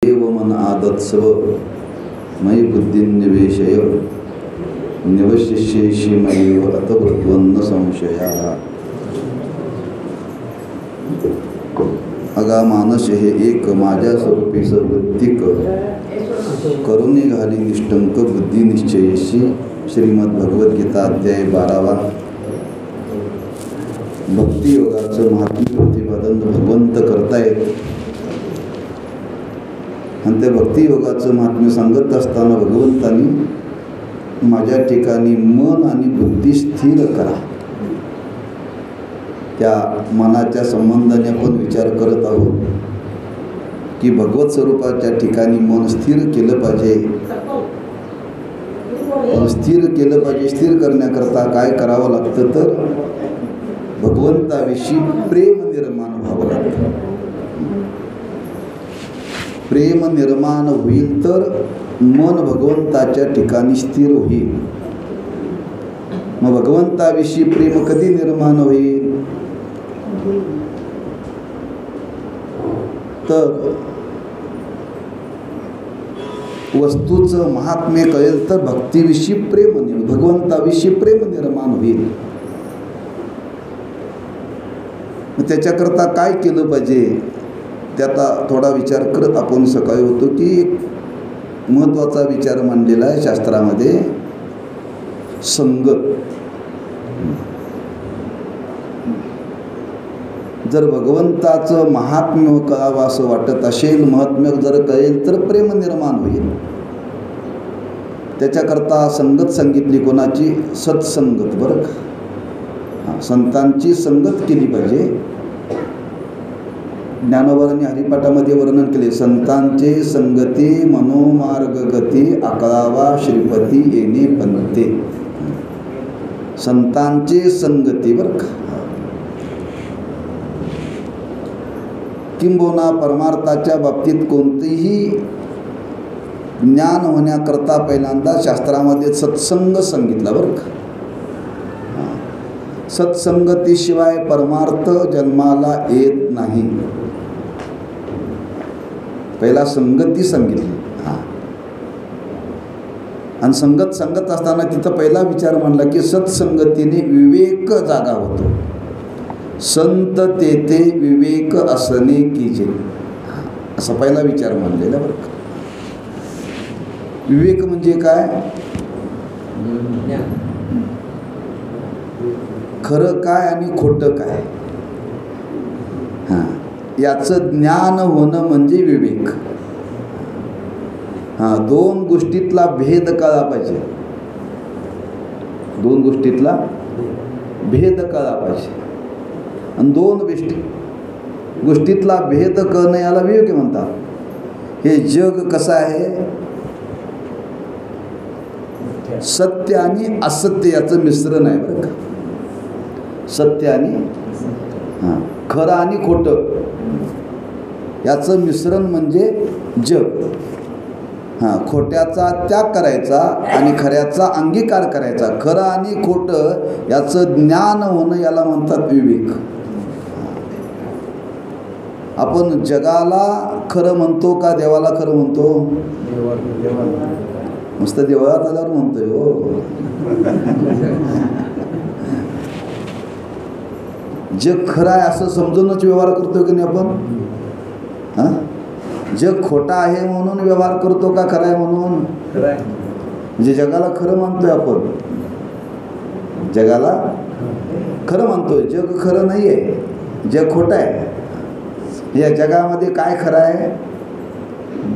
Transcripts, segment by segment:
देव मन आदत्सव मयि बुद्धिन्निवेशय निवशिष्येषि मयैव अतवृत्वन्न संशयः। अगा मानस हे एक माझ्या स्वरूपी सवृत्तिक करुणे घाली निष्ठंक बुद्धी निश्चयेशी। श्रीमद भगवद्गीता अध्याय 12वा। भक्तियोगाचं महात्म्य प्रतिपादन भगवंत करतायत आणि त्या भक्तियोगाचं महात्म्य सांगत असताना भगवंतांनी माझ्या ठिकाणी मन आणि बुद्धी स्थिर करा, त्या मनाच्या संबंधाने आपण विचार करत आहोत की भगवत स्वरूपाच्या ठिकाणी मन स्थिर केलं पाहिजे. स्थिर केलं पाहिजे. स्थिर करण्याकरता काय करावं लागतं तर भगवंताविषयी प्रेम निर्माण व्हावं लागतं. प्रेम निर्माण होईल तर मन भगवंताच्या ठिकाणी स्थिर होईल. मग भगवंताविषयी प्रेम कधी निर्माण होईल तर वस्तूचं महात्म्य कळेल तर भक्तीविषयी प्रेम, भगवंताविषयी प्रेम निर्माण होईल. मग त्याच्याकरता काय केलं पाहिजे त्याचा थोडा विचार करत आपण सकाळी होतो की एक महत्त्वाचा विचार मांडलेला आहे शास्त्रामध्ये, संगत. जर भगवंताचं महात्म्य कळावं असं वाटत असेल, महात्म्य जर कळेल तर प्रेम निर्माण होईल. त्याच्याकरता संगत सांगितली. कोणाची? सत्संगत. बरं का? संतांची संगत केली पाहिजे. ज्ञानोबांनी हरिपाठामध्ये वर्णन केले, संतांचे संगती मनोमार्ग गती अकळावा श्रीपती येणे पंते. संतांचे संगती. बरं का? किंबहुना परमार्थाच्या बाबतीत कोणतेही ज्ञान होण्याकरता पहिल्यांदा शास्त्रामध्ये सत्संग सांगितला. बरं का? सत्संगतीशिवाय परमार्थ जन्माला येत नाही. पहिला संगती सांगितली. आणि संगत सांगत असताना तिथं पहिला विचार मांडला की सत्संगतीने विवेक जागा होतो. संत तेथे विवेक असणे कीजे, असा पहिला विचार मांडलेला. बरं का? विवेक म्हणजे काय? खरं काय आणि खोटं काय याचं ज्ञान होणं म्हणजे विवेक. दोन गोष्टीतला भेद कळला पाहिजे. दोन गोष्टीतला भेद कळला पाहिजे. आणि दोन गोष्टीतला भेद कळणं याला विवेक म्हणतात. हे जग कसं आहे? सत्य आणि असत्य याचं मिश्रण आहे. बरं का? सत्य आणि खरं आणि खोटं याचं मिश्रण म्हणजे जग. खोट्याचा त्याग करायचा आणि खऱ्याचा अंगीकार करायचा. खरं आणि खोटं याचं ज्ञान होणं याला म्हणतात विवेक. आपण जगाला खरं म्हणतो का देवाला खरं म्हणतो? मस्त देवळात आल्यावर म्हणतोय हो. जग खरं आहे असं समजूनच व्यवहार करतो की नाही आपण? जग खोटा आहे म्हणून व्यवहार करतो का खरं आहे म्हणून? म्हणजे जगाला खरं मानतोय आपण. जगाला खरं मानतोय. जग खरं नाही आहे, जग खोटं आहे. या जगामध्ये काय खरं आहे?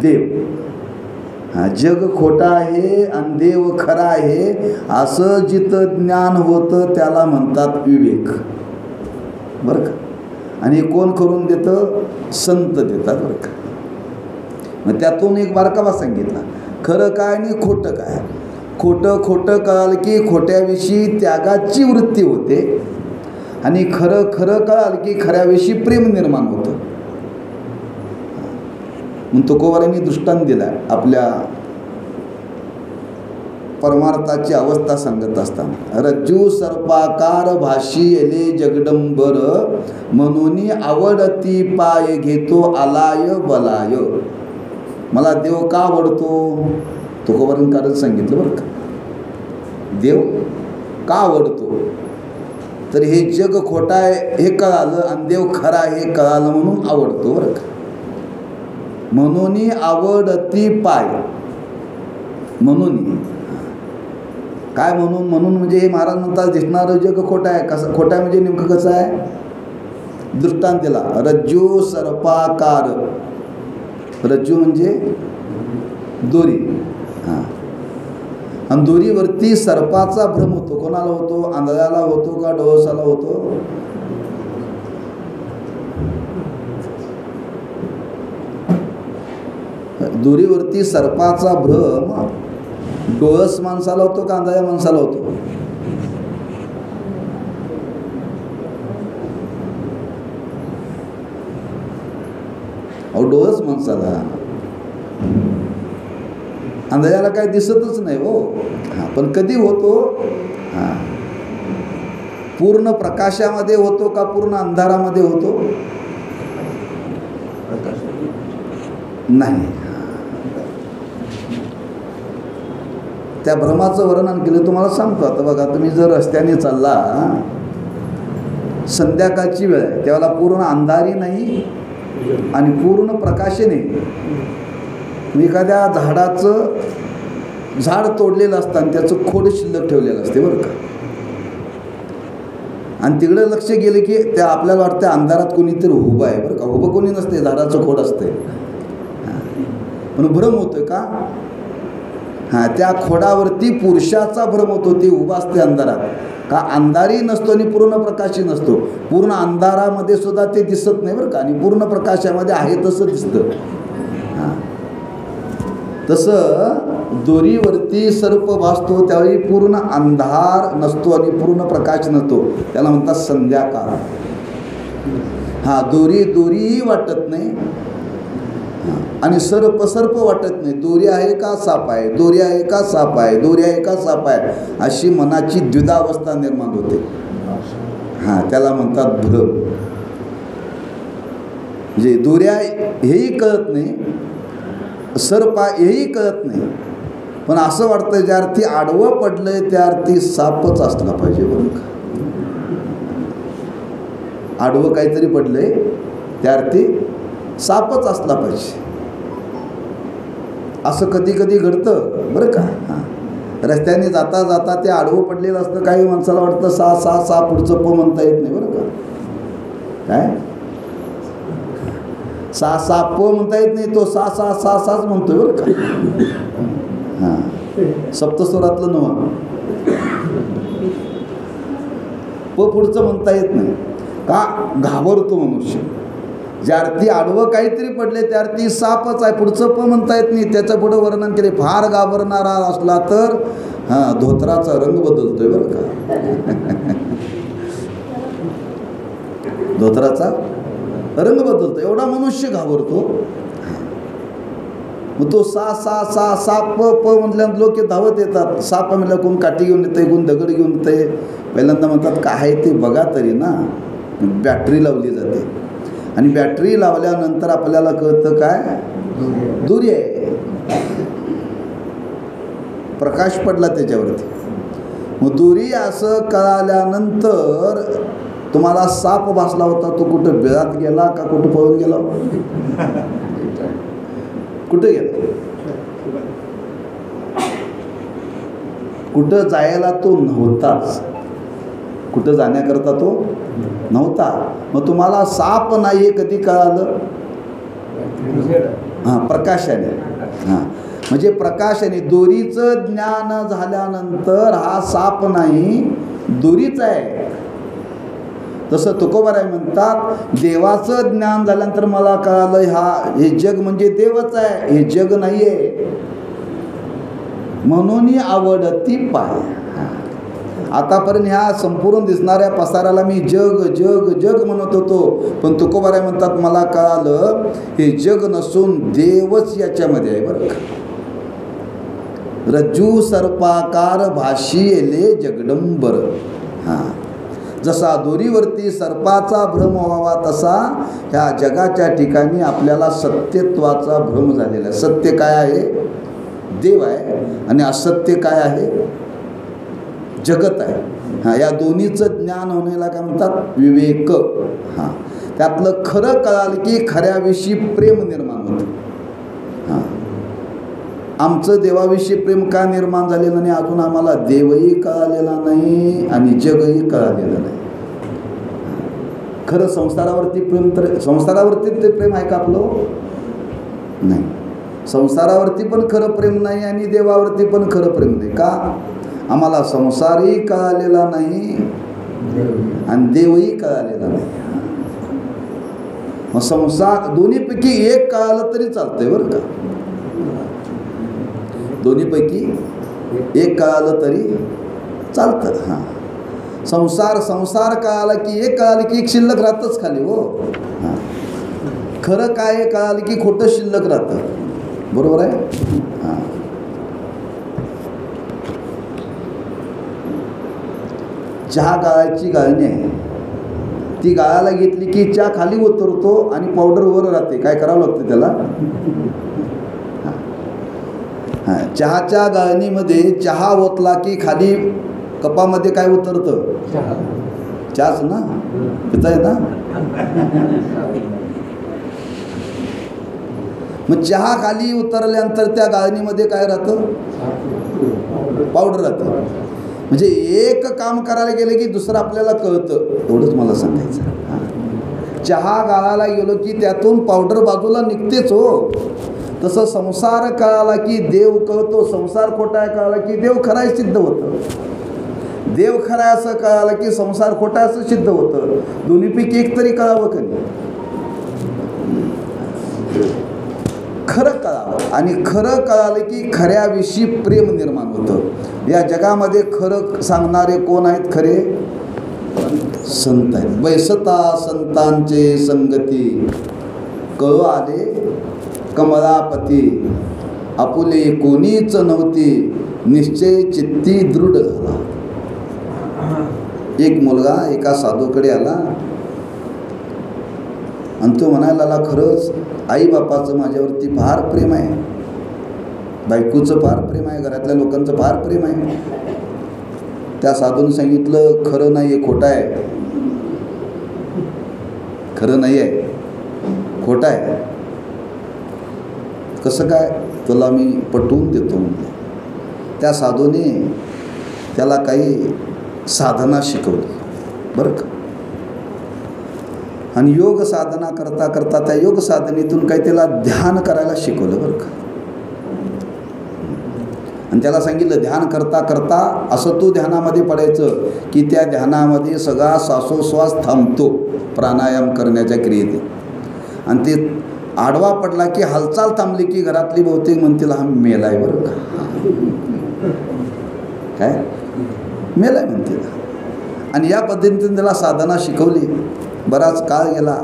देव. जग खोटं आहे आणि देव खरा आहे असं जिथं ज्ञान होतं त्याला म्हणतात विवेक. बरं का? आणि कोण करून देतं? संत देतात. बरं का? मग त्यातून एक बारकावा सांगितला, खरं काय आणि खोटं काय. खोटं कळालं की खोट्याविषयी त्यागाची वृत्ती होते आणि खरं कळालं की खऱ्याविषयी प्रेम निर्माण होतं. म्हणून तुकोबारांनी दृष्टांत दिला आपल्या परमार्थाची अवस्था सांगत असताना. रज्जू सर्पाकार भाशी येले जगडंबर म्हणून आवडती पाय घेतो आलाय बलाय. मला देव का आवडतो? तुकोबारांनी कारण सांगितलं बरं का. देव का आवडतो? तर हे जग खोटं आहे हे कळालं आणि देव खरा आहे हे कळालं म्हणून आवडतो बरं का. म्हणून आवडती पाय. म्हणून काय म्हणून? म्हणून म्हणजे हे महाराज म्हणतात दिसणारं जग खोटं आहे. कसं खोटं आहे म्हणजे नेमकं कसं आहे? दृष्टांत दिला. रज्जू सर्पाकार. रज्जू म्हणजे दोरी. हां, आणि दोरीवरती सर्पाचा भ्रम होतो. कोणाला होतो? आंधळ्याला होतो का डोळसाला होतो? दोरीवरती सर्पाचा भ्रम डोळस माणसाला होतो का आंधळ्या माणसाला होतो? अहो डोळस माणसाला. आंधळ्याला काय दिसतच नाही हो. हां, पण कधी होतो? हां, पूर्ण प्रकाशामध्ये होतो का पूर्ण अंधारामध्ये होतो? नाही. त्या भ्रमाचं वर्णन केलं. तुम्हाला सांगतो आता बघा, तुम्ही जर रस्त्याने चालला, संध्याकाळची वेळ आहे, त्यावेळेला पूर्ण अंधारी नाही आणि पूर्ण प्रकाश नाही. एखाद्या झाडाचं झाड तोडलेलं असतं आणि त्याचं खोड शिल्लक ठेवलेलं असते बरं का. आणि तिकडे लक्ष गेलं की त्या आपल्याला वाटतं अंधारात कोणीतरी उभं आहे बरं का. उभं कोणी नसते, झाडाचं खोड असते. पण भ्रम होतोय का? हां, त्या खोडावरती पुरुषाचा भ्रम होतो. ते उभा असते अंधारात का. अंधारी नसतो आणि पूर्ण प्रकाशी नसतो. पूर्ण अंधारामध्ये सुद्धा ते दिसत नाही बरं का. आणि पूर्ण प्रकाशामध्ये आहे तसं दिसतं. हां, तसं दोरीवरती सर्प भासतो त्यावेळी पूर्ण अंधार नसतो आणि पूर्ण प्रकाश नसतो. त्याला म्हणतात संध्याकाळ. हां, दोरीही वाटत नाही आणि सर्प वाटत नाही. दोरी आहे का साप आहे, दोरी आहे का साप आहे, दोरी आहे का साप आहे, अशी मनाची द्विधावस्था निर्माण होते. हां, त्याला म्हणतात भ्रम. म्हणजे दोऱ्या हेही कळत नाही, सर्प हेही कळत नाही, पण असं वाटतं ज्या अर्थी आडवं पडलंय त्या अर्थी सापच असला पाहिजे बरं का. आडवं काहीतरी पडलंय त्या अर्थी सापच असला पाहिजे. असं कधी कधी घडतं बरं का. हां, रस्त्याने जाता जाता ते आडवं पडलेलं असतं. काही माणसाला वाटतं सा पुढचं प म्हणता येत नाही बरं का. काय सा प म्हणता येत नाही, तो साच म्हणतोय बरं का. हां, सप्तस्वरातलं नवं प पुढचं म्हणता येत नाही का. घाबरतो मनुष्य. ज्या अर्थी आडवं काहीतरी पडले त्या अर्थी सापच आहे, पुढचं प म्हणता येत नाही. त्याचं पुढं वर्णन केले. फार घाबरणारा असला तर हां, धोत्राचा रंग बदलतोय बरं का. धोत्राचा रंग बदलतो, एवढा मनुष्य घाबरतो. मग तो सा प म्हटल्यानंतर लोक धावत येतात. साप म्हणलं कोण काठी घेऊन येते, कोण दगड घेऊन येते. पहिल्यांदा म्हणतात काय ते बघा तरी ना. बॅटरी लावली जाते आणि बॅटरी लावल्यानंतर आपल्याला कळतं काय दोरी आहे. प्रकाश पडला त्याच्यावरती. मग दोरी असं कळाल्यानंतर तुम्हाला साप भासला होता, तो कुठं बिळात गेला का कुठं पळून गेला? कुठं गेला? कुठं जायला तो नव्हताच. कुठं जाण्याकरता तो नव्हता. मग तुम्हाला साप नाही हे कधी कळालं? हां, प्रकाशाने. हां, म्हणजे प्रकाशाने दोरीचं ज्ञान झाल्यानंतर हा साप नाही दोरीच आहे. तसं तुकोबाराय म्हणतात देवाचं ज्ञान झाल्यानंतर मला कळालं हे जग म्हणजे देवच आहे, हे जग नाही आहे. म्हणून आवडती पाय. आतापर्यंत ह्या संपूर्ण दिसणाऱ्या पसाराला मी जग जग जग म्हणत होतो, पण तुकोबाराय म्हणतात मला कळालं हे जग नसून देवच याच्यामध्ये आहे बरं का. रज्जू सर्पाकार भाषी येले जगडंबर. हां, जसा दोरीवरती सर्पाचा भ्रम व्हावा तसा ह्या जगाच्या ठिकाणी आपल्याला सत्यत्वाचा भ्रम झालेला आहे. सत्य काय आहे? देव आहे. आणि असत्य काय आहे? जगत आहे. हां, या दोन्हीचं ज्ञान होण्याला काय म्हणतात? विवेक. हां, त्यातलं खरं कळालं की खऱ्याविषयी प्रेम निर्माण होतं. हां, आमचं देवाविषयी प्रेम का निर्माण झालेलं नाही? अजून आम्हाला देवही कळालेला नाही आणि जगही कळालेलं नाही. खरं संसारावरती प्रेम, तर संसारावरती ते प्रेम आहे का आपलं? नाही. संसारावरती पण खरं प्रेम नाही आणि देवावरती पण खरं प्रेम नाही. का? आम्हाला संसारही कळालेला नाही आणि देवही कळालेला नाही. मग संसार दोन्हीपैकी एक कळालं तरी चालतंय बरं का. दोन्हीपैकी एक कळालं तरी चालतं. हां, संसार कळाला की एक कळालं की एक शिल्लक राहतच खाली. हो, हां, खरं काय कळालं की खोटं शिल्लक राहतं. बरोबर आहे. हां, चहा गाळायची गाळणी आहे. ती गाळायला घेतली की चहा खाली उतरतो आणि पावडर वर राहते. काय करावं लागतं त्याला? हां, चहाच्या गाळणीमध्ये चहा ओतला की खाली कपामध्ये काय उतरतं? चहाच ना. पिताय ना. मग चहा खाली उतरल्यानंतर त्या गाळणीमध्ये काय राहतं? पावडर राहतं. म्हणजे एक काम करायला गेलं की दुसरं आपल्याला कळतं. एवढंच मला सांगायचं. हां, चहा गाळायला गेलो की त्यातून पावडर बाजूला निघतेच. हो, तसं संसार कळाला की देव कळतो. संसार खोटा आहे कळाला की देव खरा आहे सिद्ध होतं. देव खरा आहे असं कळालं की संसार खोटा असं सिद्ध होतं. दोन्हीपैकी एक तरी कळावं का नाही? खरं कळावं. आणि खरं कळालं की खऱ्याविषयी प्रेम निर्माण होतं. या जगामध्ये खरं सांगणारे कोण आहेत? खरे संत आहेत. बैसता संतांचे संगती, कळू आले कमलापती, आपुले कोणीच नव्हती, निश्चय चित्ती दृढ झाला. एक मुलगा एका साधूकडे आला आणि तो म्हणायला लागला, खरंच आईबापाचं माझ्यावरती फार प्रेम आहे, बायकोचं फार प्रेम आहे, घरातल्या लोकांचं फार प्रेम आहे. त्या साधून सांगितलं, खरं नाही आहे, खोटं आहे. खरं नाही आहे, खोटं आहे. कसं काय? तुला मी पटवून देतो म्हणजे. त्या साधूने त्याला काही साधना शिकवली बरं का. आणि योग साधना करता करता त्या योग साधनेतून काही त्याला ध्यान करायला शिकवलं बरं का. आणि त्याला सांगितलं, ध्यान करता करता असं तू ध्यानामध्ये पडायचं की त्या ध्यानामध्ये सगळा श्वासोश्वास थांबतो प्राणायाम करण्याच्या क्रियेत. आणि ते आडवा पडला की हालचाल थांबली की घरातली बहुतेक म्हणतील हा मेलाय बरं का. काय मेलाय म्हणतील. आणि या पद्धतीने त्याला साधना शिकवली. बराच काळ गेला.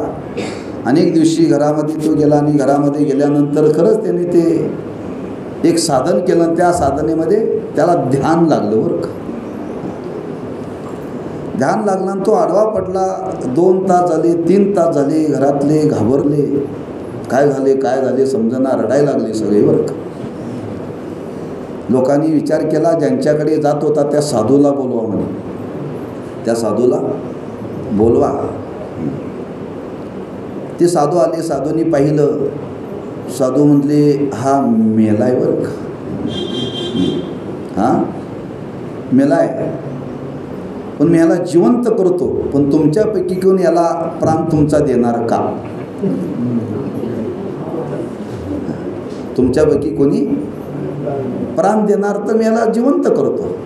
अनेक दिवशी घरामध्ये तो गेला आणि घरामध्ये गेल्यानंतर खरंच त्याने ते एक साधन केलं. त्या साधनेमध्ये त्याला ध्यान लागलं बरं का. ध्यान लागलं आणि तो आडवा पडला. 2 तास झाले, 3 तास झाले. घरातले घाबरले, काय झाले समजना, रडायला लागले सगळे बरं का. लोकांनी विचार केला, ज्यांच्याकडे जात होता त्या साधूला बोलवा म्हणे. त्या साधूला बोलवा. ते साधू आले. साधूंनी पाहिलं. साधू म्हटले, हा मेलाय बरं का. हा मेलाय, पण मी याला जिवंत करतो, पण तुमच्यापैकी कोण याला प्राण तुमचा देणार का? तुमच्यापैकी कोणी प्राण देणार तर मी याला जिवंत करतो.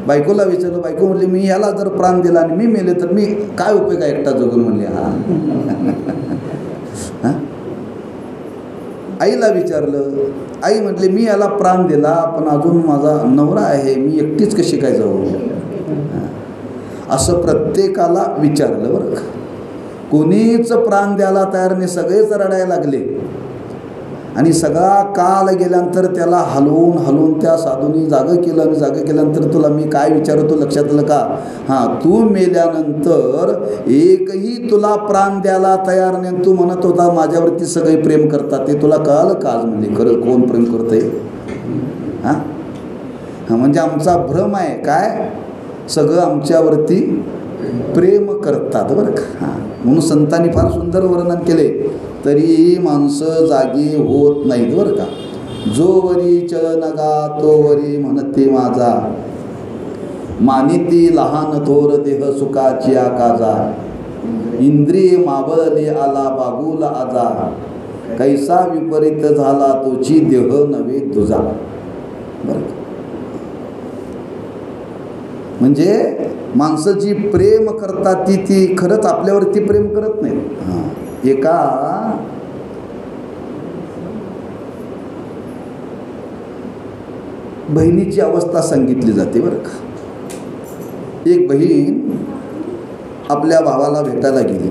बायकोला विचारलं. बायको म्हणली, मी याला जर प्राण दिला आणि मी मेले तर मी काय उपयोग आहे एकटा जगून म्हणले. हा आईला विचारलं. आई म्हटली, मी याला प्राण दिला पण अजून माझा नवरा आहे, मी एकटीच कशी काय जाऊ? असं प्रत्येकाला विचारलं बरं का. कोणीच प्राण द्यायला तयार नाही. सगळेच रडायला लागले. आणि सगळा काल गेल्यानंतर त्याला हलवून त्या साधूंनी जागं केलं आणि जागं केल्यानंतर तुला मी काय विचारतो लक्षात आलं का? हां, तू मेल्यानंतर एकही तुला प्राण द्यायला तयार नाही. तू म्हणत होता माझ्यावरती सगळे प्रेम करतात, ते तुला कळालं का आज? म्हणजे खरं कोण प्रेम करतंय? हां हां, म्हणजे आमचा भ्रम आहे काय? सगळं आमच्यावरती प्रेम करतात बरं का. हां, म्हणून संतांनी फार सुंदर वर्णन केले. तरीही माणसं जागी होत नाहीत बरं का. जोवरी चळनगा तोवरी म्हणते माझा, मानिती लहान थोर देह सुखाची आकाजा, इंद्रिय मावळले आला बागुला आजा, कैसा विपरीत झाला तोची देह नव्हे तुझा. बरं का. म्हणजे माणसं जी प्रेम करतात ती खरंच आपल्यावरती प्रेम करत नाहीत. हां, एका बहिणीची अवस्था सांगितली जाते बरं का. एक बहीण आपल्या भावाला भेटायला गेली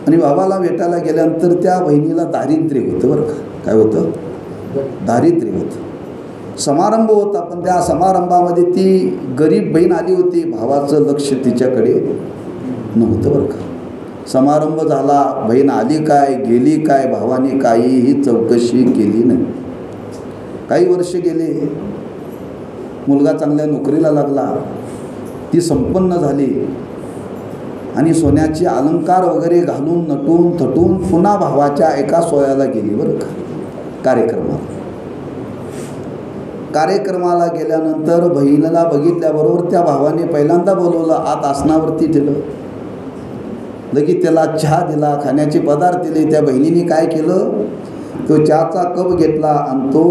आणि भावाला भेटायला गेल्यानंतर त्या बहिणीला दारिद्र्य होतं बरं का. काय होतं? दारिद्र्य होतं. समारंभ होता, पण त्या समारंभामध्ये ती गरीब बहीण आली होती. भावाचं लक्ष तिच्याकडे नव्हतं बरं का. समारंभ झाला, बहीण आली काय गेली काय भावाने काहीही चौकशी केली नाही. काही वर्ष गेले, मुलगा चांगल्या नोकरीला लागला, ती संपन्न झाली आणि सोन्याचे अलंकार वगैरे घालून नटून थटून पुन्हा भावाच्या एका सोहळ्याला गेली बरं का. कार्यक्रमाला गेल्यानंतर बहिणीला बघितल्याबरोबर त्या भावाने पहिल्यांदा बोलवलं, आत आसनावरती ठेवलं, लगेच त्याला चहा दिला, खाण्याचे पदार्थ दिले. त्या बहिणीने काय केलं, तो चहाचा कप घेतला आणि तो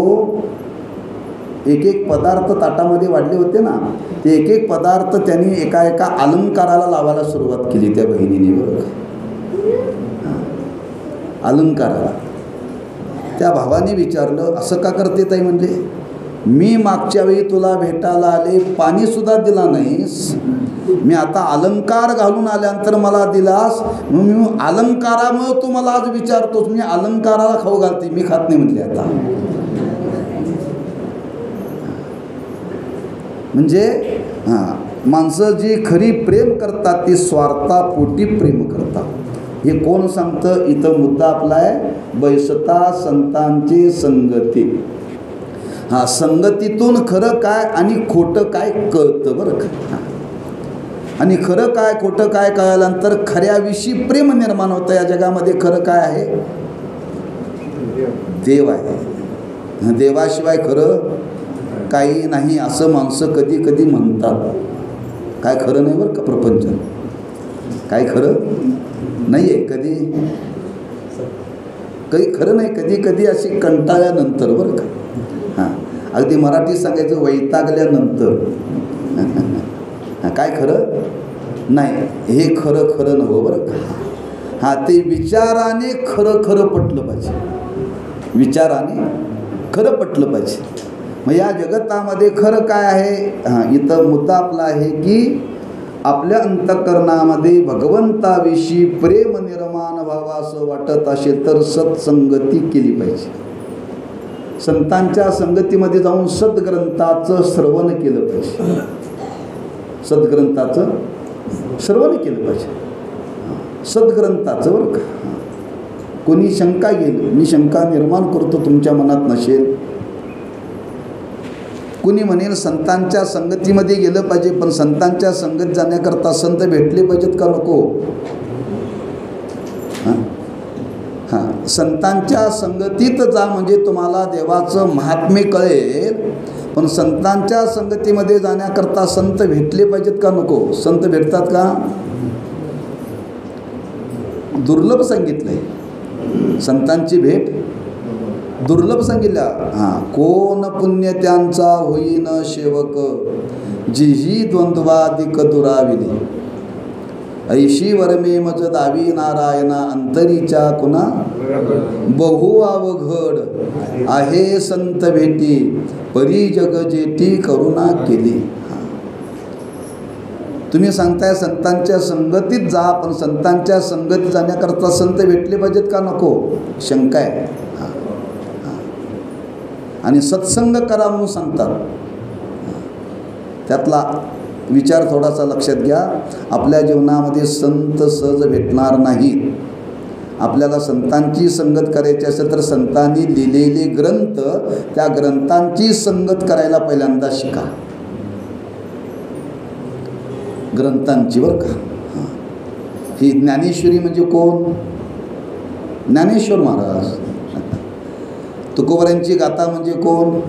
एक एक पदार्थ ताटामध्ये वाढले होते ना, ते एक एक पदार्थ त्यांनी एका अलंकाराला लावायला सुरुवात केली त्या बहिणीने बरोबर. अलंकाराला. त्या भावाने विचारलं, असं का करते ताई? म्हणले, मी मागच्या वेळी तुला भेटायला आले, पाणीसुद्धा दिला नाहीस, मी आता अलंकार घालून आल्यानंतर मला दिलास, म्हणून मी अलंकारामुळे तू मला आज विचारतोस. मी अलंकाराला खाऊ घालते, मी खात नाही म्हणले. आता म्हणजे हां, माणसं जी खरी प्रेम करतात ती स्वार्थापोटी प्रेम करतात. हे कोण सांगतं? इथं मुद्दा आपला आहे, बैसता संतांची संगती. हां, संगतीतून खरं काय आणि खोटं काय कळतं बरं का. आणि खरं काय खोटं काय कळल्यानंतर खऱ्याविषयी प्रेम निर्माण होतं. या जगामध्ये खरं काय आहे? देव आहे. देवाशिवाय खरं काही नाही असं माणसं कधी कधी म्हणतात. काय खरं नाही बरं का. प्रपंच काय खरं नाही आहे. कधी काही खरं नाही. कधी कधी अशी कंटाळल्यानंतर बरं का. हां, अगदी मराठी सांगायचं वैतागल्यानंतर काय खरं नाही, हे खरं खरं नव्हं बरं का. हां, ते विचाराने खरं खरं पटलं पाहिजे. विचाराने खरं पटलं पाहिजे. मग या जगतामध्ये खरं काय आहे? हां, इथं मुद्दा आपला आहे की आपल्या अंतःकरणामध्ये भगवंताविषयी प्रेम निर्माण व्हावं असं वाटत असेल तर सत्संगती केली पाहिजे. संतांच्या संगतीमध्ये जाऊन सद्ग्रंथाचं श्रवण केलं पाहिजे. सद्ग्रंथाचं श्रवण केलं पाहिजे. सद्ग्रंथाचं बरं का. कोणी शंका गेली, मी शंका निर्माण करतो तुमच्या मनात नसेल. कुणी म्हणेल संतांच्या संगतीमध्ये गेलं पाहिजे, पण संतांच्या संगत जाण्याकरता संत भेटले पाहिजेत का नको? हां, संतांच्या संगतीत जा म्हणजे तुम्हाला देवाचं महात्म्य कळेल. पण संतांच्या संगतीमध्ये जाण्याकरता संत भेटले पाहिजेत का नको? संत भेटतात का? दुर्लभ सांगितलंय. संतांची भेट दुर्लभ सांगितलं. हां, कोण पुण्य त्यांचा होईन सेवक, जिही द्वंद्वादिक दुराविली, ऐशी वरमे मज दावी नारायणा, अंतरीच्या कुणा बहु अवघड आहे संत भेटी, परी जग जेटी करुणा केली. तुम्ही सांगताय संतांच्या संगतीत जा, पण संतांच्या संगतीत जाण्याकरता संत भेटले पाहिजेत का नको, शंका आहे. आणि सत्संग करा म्हणून सांगतात. त्यातला विचार थोडासा लक्षात घ्या. आपल्या जीवनामध्ये संत सहज भेटणार नाहीत. आपल्याला संतांची संगत करायची असेल तर संतांनी लिहिलेले ग्रंथ, त्या ग्रंथांची संगत करायला पहिल्यांदा शिका. ग्रंथांची बरं का. ही ज्ञानेश्वरी म्हणजे कोण? ज्ञानेश्वर महाराज. तुकोबऱ्यांची गाथा म्हणजे कोण?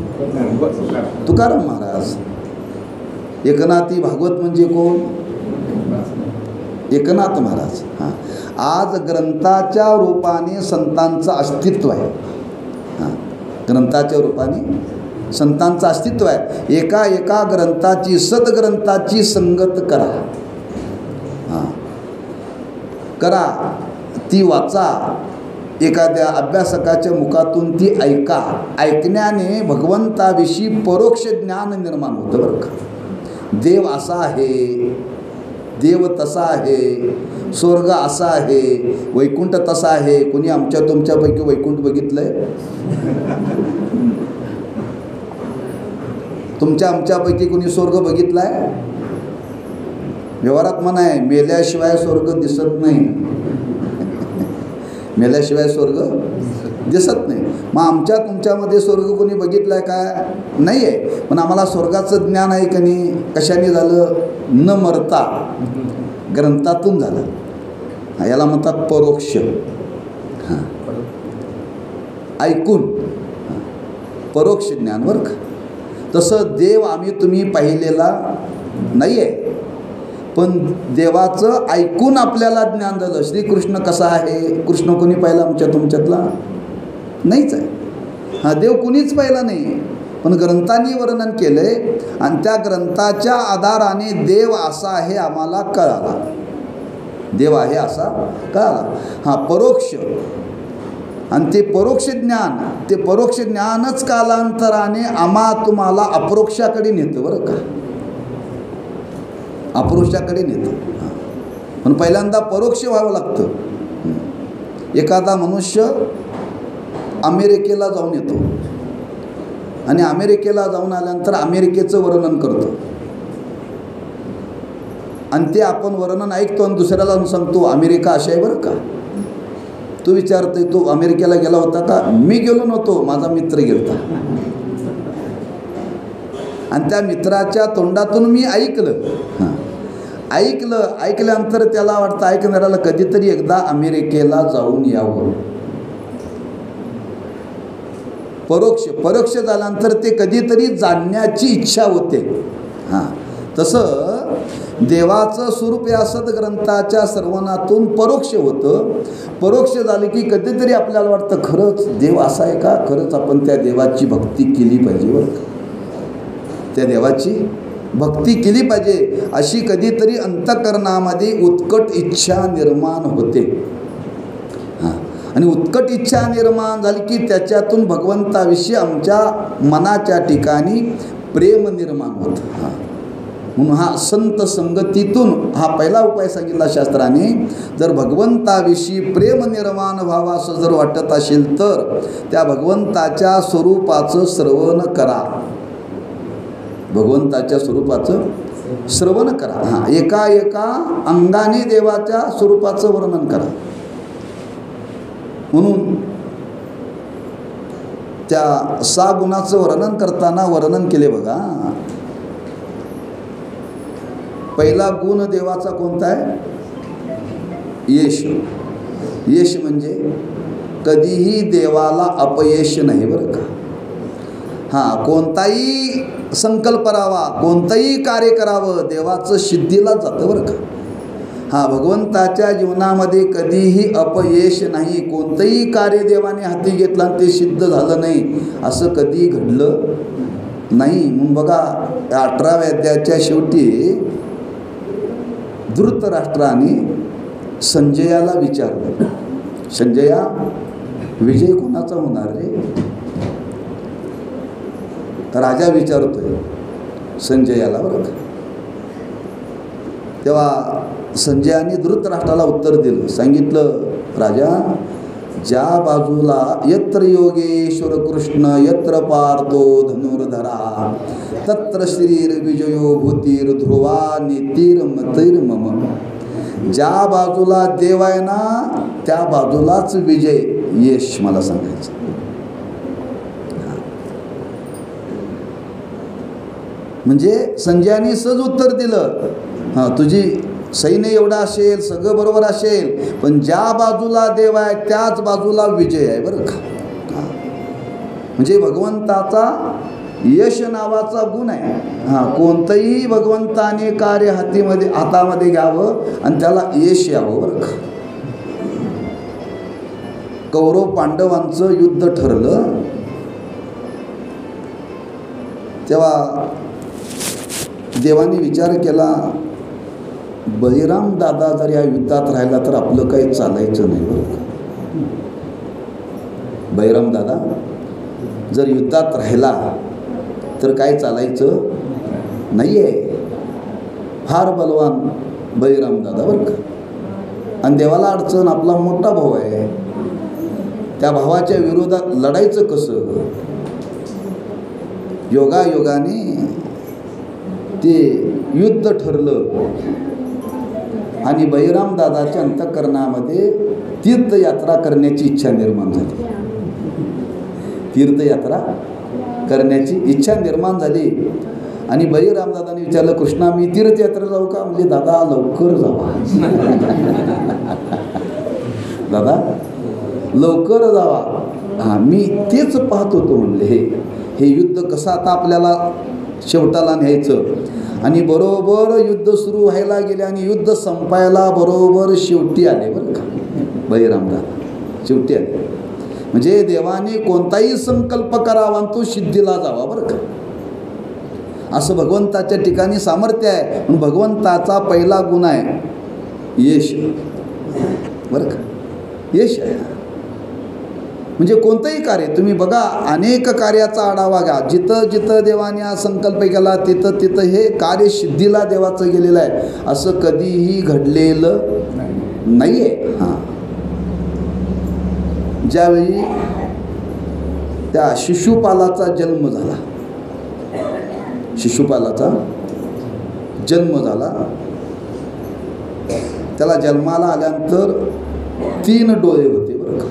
तुकाराम महाराज. एकनाथी भागवत म्हणजे कोण? एकनाथ महाराज. आज ग्रंथाच्या रूपाने संतांचं अस्तित्व आहे. ग्रंथाच्या रूपाने संतांचं अस्तित्व आहे. एका एका ग्रंथाची, सद्ग्रंथाची संगत करा. करा, ती वाचा, एखाद्या अभ्यासकाच्या मुखातून ती ऐका. ऐकण्याने भगवंताविषयी परोक्ष ज्ञान निर्माण होतं बरं का. देव असा आहे, देव तसा आहे, स्वर्ग असा आहे, वैकुंठ तसा आहे. कोणी आमच्या तुमच्यापैकी वैकुंठ बघितलंय? तुमच्या आमच्यापैकी कोणी स्वर्ग बघितलाय? व्यवहारात म्हणा आहे, मेल्याशिवाय स्वर्ग दिसत नाही. मेल्याशिवाय स्वर्ग दिसत नाही. मग आमच्या तुमच्यामध्ये स्वर्ग कोणी बघितलाय काय? नाही आहे. पण आम्हाला स्वर्गाचं ज्ञान आहे का नाही? कशाने झालं? न मरता ग्रंथातून झालं. याला म्हणतात परोक्ष. ऐकून परोक्ष ज्ञान बरं का. तसं देव आम्ही तुम्ही पाहिलेला नाही आहे, पण देवाचं ऐकून आपल्याला ज्ञान झालं. श्रीकृष्ण कसा आहे? कृष्ण कोणी पाहिला आमच्या तुमच्यातला? नाहीच आहे. देव कुणीच पाहिला नाही, पण ग्रंथांनी वर्णन केलं आहे. आणि त्या ग्रंथाच्या आधाराने देव असा आहे आम्हाला कळाला. देव आहे असा कळाला. परोक्ष. आणि ते परोक्ष ज्ञान, ते परोक्ष ज्ञानच कालांतराने आम्हा तुम्हाला अपरोक्षाकडे नेतं बरं का. अपरोक्षाकडे नेतं. पण पहिल्यांदा परोक्ष व्हावं लागतं. एखादा मनुष्य अमेरिकेला जाऊन येतो आणि अमेरिकेला जाऊन आल्यानंतर अमेरिकेचं वर्णन करतो, आणि ते आपण वर्णन ऐकतो आणि दुसऱ्याला सांगतो अमेरिका अशा आहे बरं का. तो विचारतोय, तो अमेरिकेला गेला होता का? मी गेलो नव्हतो, माझा मित्र गेलता. आणि त्या मित्राच्या तोंडातून मी ऐकलं. ऐकल्यानंतर त्याला वाटतं ऐकणाऱ्याला कधीतरी एकदा अमेरिकेला जाऊन यावं. परोक्ष झाल्यानंतर ते कधीतरी जाणण्याची इच्छा होते. तसं देवाचं स्वरूप या सद्ग्रंथाच्या श्रवणातून परोक्ष होतं. परोक्ष झालं की कधीतरी आपल्याला वाटतं खरंच देव असा आहे का, खरंच आपण त्या देवाची भक्ती केली पाहिजे बरं का. त्या देवाची भक्ती केली पाहिजे अशी कधीतरी अंतःकरणामध्ये उत्कट इच्छा निर्माण होते. आणि उत्कट इच्छा निर्माण झाली की त्याच्यातून भगवंताविषयी आमच्या मनाच्या ठिकाणी प्रेम निर्माण होतं. म्हणून हा संत संगतीतून हा पहिला उपाय सांगितला शास्त्राने. जर भगवंताविषयी प्रेम निर्माण व्हावा असं जर वाटत असेल तर त्या भगवंताच्या स्वरूपाचं श्रवण करा. भगवंताच्या स्वरूपाचं श्रवण करा. एका एका अंगाने देवाच्या स्वरूपाचं वर्णन करा. म्हणून त्या 6 गुणाचं वर्णन करताना वर्णन केले बघा. पहिला गुण देवाचा कोणता आहे? यश. यश म्हणजे कधीही देवाला अपयश नाही बरं का. कोणताही संकल्प करावा, कोणतंही कार्य करावं, देवाचं सिद्धीला जातं बरं का. भगवंताच्या जीवनामध्ये कधीही अपयश नाही. कोणतंही कार्य देवाने हाती घेतलं आणि ते सिद्ध झालं नाही असं कधी घडलं नाही. म्हणून बघा 18व्या अध्यायाच्या शेवटी धृतराष्ट्राने संजयाला विचारलं, संजया विजय कोणाचा होणार रे? राजा विचारतोय संजयाला बरं का. तेव्हा संजयाने धृतराष्ट्राला उत्तर दिलं, सांगितलं, राजा, ज्या बाजूला यत्र योगेश्वर कृष्ण यत्र पार्थो धनुर्धरा तत्र श्रीर्विजयो भूतीर ध्रुवा नीतिर्मतिर्मम. ज्या बाजूला देव आहे ना त्या बाजूलाच विजय, यश मला सांगायचं. म्हणजे संजयाने सहज उत्तर दिलं, हां, तुझी सैन्य एवढा असेल, सगळं बरोबर असेल, पण ज्या बाजूला देव आहे त्याच बाजूला विजय आहे बरं का. म्हणजे भगवंताचा यश नावाचा गुण आहे. हां, कोणतंही भगवंताने कार्य हातामध्ये घ्यावं आणि त्याला यश यावं बरं का. कौरव पांडवांचं युद्ध ठरलं तेव्हा देवाने विचार केला, बळीराम दादा जर या युद्धात राहिला तर आपलं काही चालायचं नाही बरं का. बळीराम दादा जर युद्धात राहिला तर काय चालायचं नाही आहे. फार बलवान बळीराम दादा बरं का. आणि देवाला अडचण, आपला मोठा भाऊ आहे, त्या भावाच्या विरोधात लढायचं कसं. योगायोगाने ते युद्ध ठरलं आणि बळीराम दादाच्या अंतःकरणामध्ये तीर्थयात्रा करण्याची इच्छा निर्माण झाली. तीर्थयात्रा करण्याची इच्छा निर्माण झाली आणि बळीराम दादाने विचारलं, कृष्णा मी तीर्थयात्रा जाऊ का? म्हणजे दादा लवकर जावा. दादा लवकर जावा. हां, मी तेच पाहत होतो म्हणले, हे युद्ध कसं आता आपल्याला शेवटाला न्यायचं. आणि बरोबर युद्ध सुरू व्हायला गेले आणि युद्ध संपायला बरोबर शेवटी आले बरं का बळीराम दादा, शेवटी आले. म्हणजे देवाने कोणताही संकल्प करावा आणि तो सिद्धीला जावा बरं का. असं भगवंताच्या ठिकाणी सामर्थ्य आहे. पण भगवंताचा पहिला गुण आहे यश बरं का. यश आहे. म्हणजे कोणतंही कार्य तुम्ही बघा, अनेक कार्याचा आढावा घ्या, जिथं जिथं देवाने हा संकल्प केला तिथं तिथं हे कार्य सिद्धीला देवाचं गेलेलं आहे. असं कधीही घडलेलं नाही आहे. हां, ज्यावेळी त्या शिशुपालाचा जन्म झाला, शिशुपालाचा जन्म झाला, त्याला जन्माला आल्यानंतर 3 डोळे होते बरं का.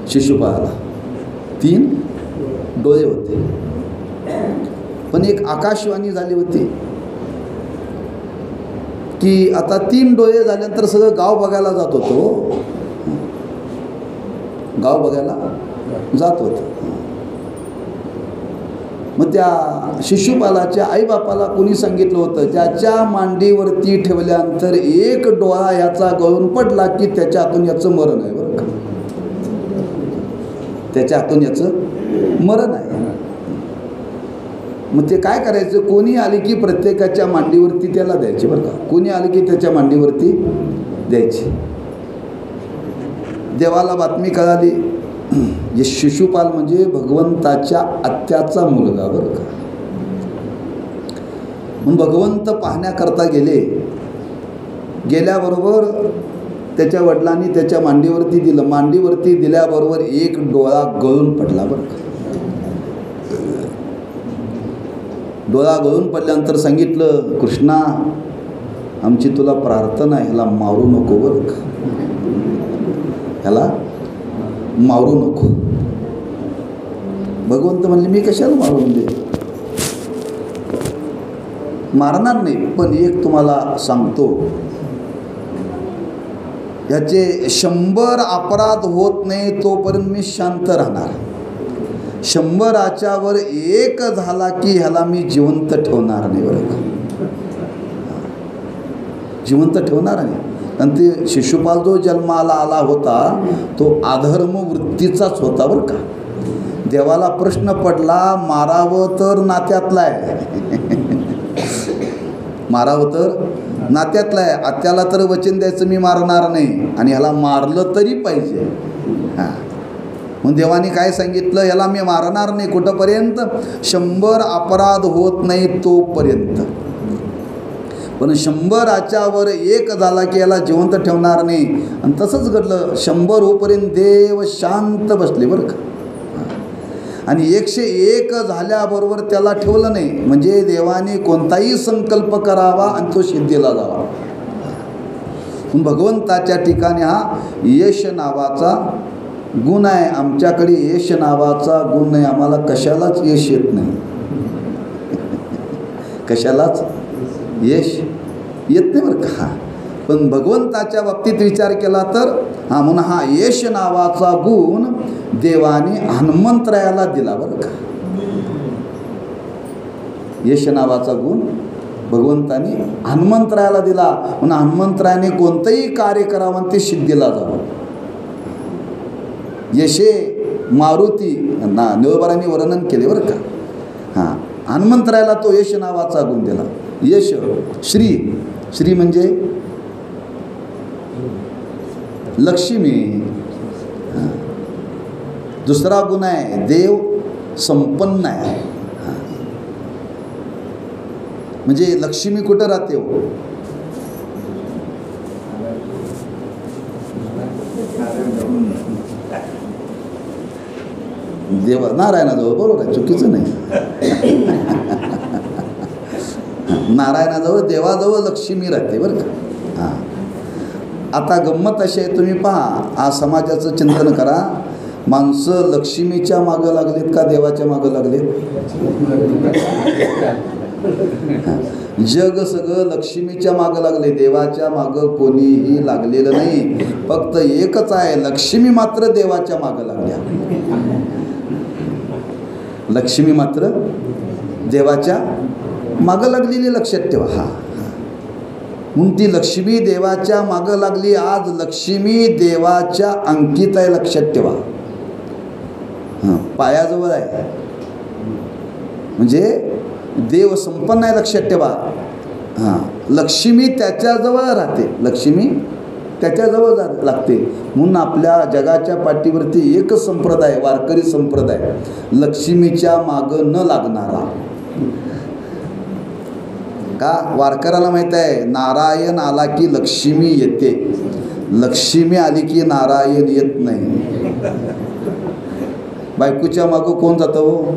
शिशुपालाला 3 डोळे होते. पण एक आकाशवाणी झाली होती की आता 3 डोळे झाल्यानंतर सगळं गाव बघायला जात होतो, गाव बघायला जात होतं. मग त्या शिशुपालाच्या आईबापाला कोणी सांगितलं होतं, त्याच्या मांडीवरती ठेवल्यानंतर एक डोळा याचा गळून पडला की त्याच्या हातून याचं मरण आहे बरं का. त्याच्या हातून याचं मरण आहे. मग ते काय करायचं, कोणी आली की प्रत्येकाच्या मांडीवरती त्याला द्यायची बरं का. कोणी आली की त्याच्या मांडीवरती द्यायची. देवाला बातमी कळाली, जे शिशुपाल म्हणजे भगवंताच्या आत्याचा मुलगा बरं का. म्हणून भगवंत पाहण्याकरता गेल्याबरोबर त्याच्या वडिलांनी त्याच्या मांडीवरती दिलं. मांडीवरती दिल्याबरोबर एक डोळा गळून पडला बरं का. डोळा गळून पडल्यानंतर सांगितलं, कृष्णा आमची तुला प्रार्थना आहे, ह्याला मारू नको बरं का, ह्याला मारू नको. भगवंत म्हणले, मी कशाला मारून दे, मारणार नाही, पण एक तुम्हाला सांगतो, याचे 100 अपराध होत नाही तोपर्यंत मी शांत राहणार. 100च्या वर एक झाला की ह्याला मी जिवंत ठेवणार नाही बरं का, जिवंत ठेवणार नाही. आणि ते शिशुपाल जो जन्माला आला होता तो अधर्म वृत्तीचाच होता बरं का. देवाला प्रश्न पडला, मारावं तर नात्यातला आहे, मारावं तर नात्यातला आहे, आत्याला तर वचन द्यायचं मी मारणार नाही आणि ह्याला मारलं तरी पाहिजे. हां, मग देवाने काय सांगितलं, याला मी मारणार नाही कुठंपर्यंत, 100 अपराध होत नाही तोपर्यंत. पण 100च्या वर एक झाला की याला जिवंत ठेवणार नाही. आणि तसंच घडलं. 100 होईपर्यंत देव शांत बसले बरं का. आणि 101 झाल्याबरोबर त्याला ठेवलं नाही. म्हणजे देवाने कोणताही संकल्प करावा आणि तो सिद्धीला जावा. भगवंताच्या ठिकाणी हा यश नावाचा गुण आहे. आमच्याकडे यश नावाचा गुण नाही. आम्हाला कशालाच यश येत नाही. कशालाच यश येत नाही बरं का. पण भगवंताच्या बाबतीत विचार केला तर म्हणून हा यश नावाचा गुण देवाने हनुमंतरायाला दिला बरं का. यश नावाचा गुण भगवंताने हनुमंतरायाला दिला. म्हणून हनुमंतरायाने कोणतंही कार्य करावं ते सिद्धीला जावं. यशे मारुती निळोबारांनी वर्णन केले बरं का. हनुमंतरायाला तो यश नावाचा गुण दिला. यश श्री, श्री म्हणजे लक्ष्मी. दुसरा गुण आहे देव संपन्न आहे. म्हणजे लक्ष्मी कुठं राहते हो? देवा नारायणाजवळ. बरोबर आहे, चुकीचं नाही. नारायणाजवळ देवाजवळ लक्ष्मी राहते बरं का. आता गंमत अशी आहे, तुम्ही पहा, आज समाजाचं चिंतन करा. माणसं लक्ष्मीच्या मागं लागलेत का देवाच्या मागं लागलेत? जग सगळं लक्ष्मीच्या मागं लागले. देवाच्या मागं कोणीही लागलेलं नाही. फक्त एकच आहे, लक्ष्मी मात्र देवाच्या मागं लागल्या. लक्ष्मी मात्र देवाच्या मागं लागलेली लक्षात ठेवा. म्हणून ती लक्ष्मी देवाच्या मागं लागली. आज लक्ष्मी देवाच्या अंकित आहे, लक्षात ठेवा. पायाजवळ आहे म्हणजे देव संपन्न आहे, लक्षात ठेवा. लक्ष्मी त्याच्याजवळ राहते. लक्ष्मी त्याच्याजवळ लागते. म्हणून आपल्या जगाच्या पाठीवरती एकच संप्रदाय, वारकरी संप्रदाय, लक्ष्मीच्या मागं न लागणारा. का? वारकऱ्याला माहीत आहे नारायण आला की लक्ष्मी येते, लक्ष्मी आली की नारायण येत नाही. बायकोच्या मागं कोण जातं हो?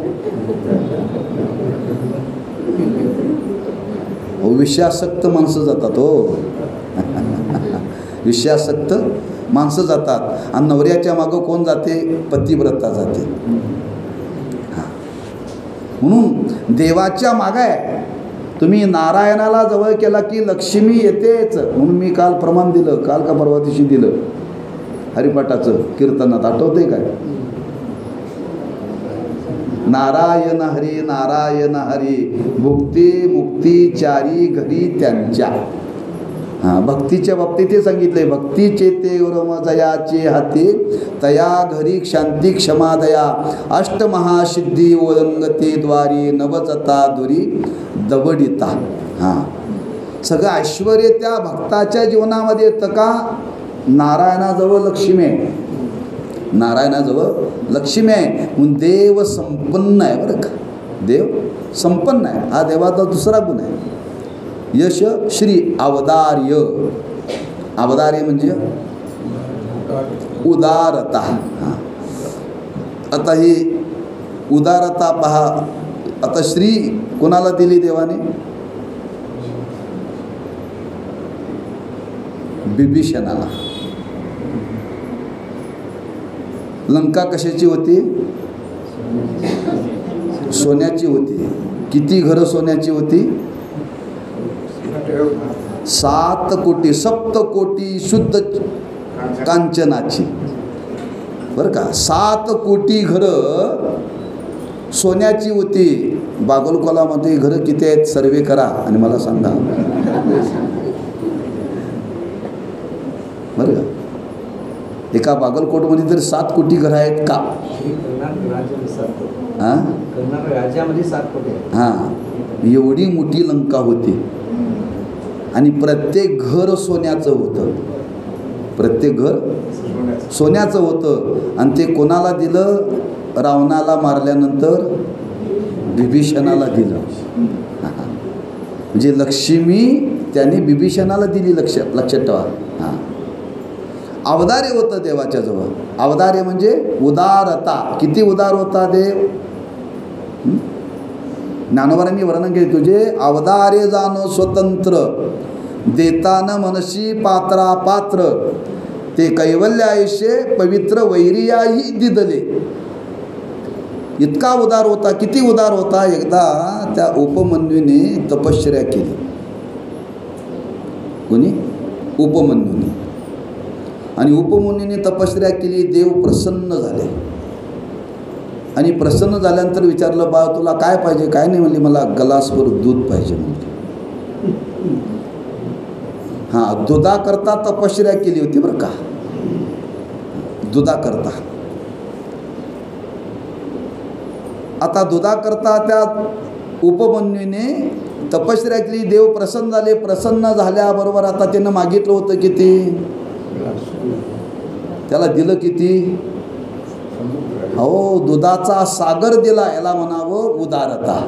विषयासक्त माणसं जातात हो. विषयासक्त माणसं जातात. आणि नवऱ्याच्या मागं कोण जाते? पतिव्रता जाते. म्हणून देवाच्या मागं आहे. तुम्ही नारायणाला जवळ केला की लक्ष्मी येतेच. म्हणून मी काल प्रमाण दिलं, काल का परवा दिवशी दिलं, हरिपाठाचं कीर्तनात. आठवतंय काय? नारायण हरी नारायण हरी, भुक्ती मुक्ती चारी घरी त्यांच्या. भक्तीच्या बाबतीत ते सांगितले, भक्ती चेते उरम जयाचे हाती, तया घरी शांती क्षमा दया, अष्टमहासिद्धी ओळंगते द्वारी, नवचता दुरी दवडिता. सगळं ऐश्वर त्या भक्ताच्या जीवनामध्ये येतं का? नारायणाजवळ लक्ष्मी आहे. नारायणाजवळ लक्ष्मी आहे. म्हणून देव संपन्न आहे बरं का. देव संपन्न आहे. हा देवाचा दुसरा गुण आहे. यश श्री अवदार्य. अवदार्य म्हणजे उदारता. आता ही उदारता पहा. आता श्री कोणाला दिली देवाने? बिभीषणाला. लंका कशाची होती? सोन्याची होती. किती घरं सोन्याची होती? 7 कोटी, 7 कोटी शुद्ध कांचनाची बरं का. 7 कोटी घरं सोन्याची होती. बागलकोलामध्ये घरं किती आहेत सर्वे करा आणि मला सांगा बरं का. एका बागलकोटमध्ये तर 7 कोटी घरं आहेत का? राज्यामध्ये 7 कोटी. एवढी मोठी लंका होती आणि प्रत्येक घर सोन्याचं होतं. प्रत्येक घर सोन्याचं होतं. आणि ते कोणाला दिलं? रावणाला मारल्यानंतर विभीषणाला दिलं. म्हणजे लक्ष्मी त्यांनी बिभीषणाला दिली. लक्षात ठेवा. हां, अवधार्य होतं देवाच्या जवळ. अवधार्य म्हणजे उदारता. किती उदार होता देव. ज्ञानोबांनी वर्णन केले, तुझे अवधार्य जाणो स्वतंत्र, देतान मनशी पात्रा पात्र, ते कैवल्य आयुष्य पवित्र वैरियाही दिदले. इतका उदार होता. किती उदार होता. एकदा त्या उपमन्यूने तपश्चर्या केली. कोणी. उपमन्यूने. आणि उपमन्यूने तपश्चर्या केली. देव प्रसन्न झाले. आणि प्रसन्न झाल्यानंतर विचारलं, बा तुला काय पाहिजे. काय नाही म्हणली, मला ग्लासभर दूध पाहिजे म्हणली. हां, दुधाकरता तपश्चर्या केली होती बरं का. दुधाकरता. आता दुधाकरता त्या उपमन्यूने तपश्चर्या केली. देव प्रसन्न झाले. प्रसन्न झाल्याबरोबर आता त्यानं मागितलं होतं किती. त्याला दिलं किती. हो, दुधाचा सागर दिला. याला म्हणावं उदारता.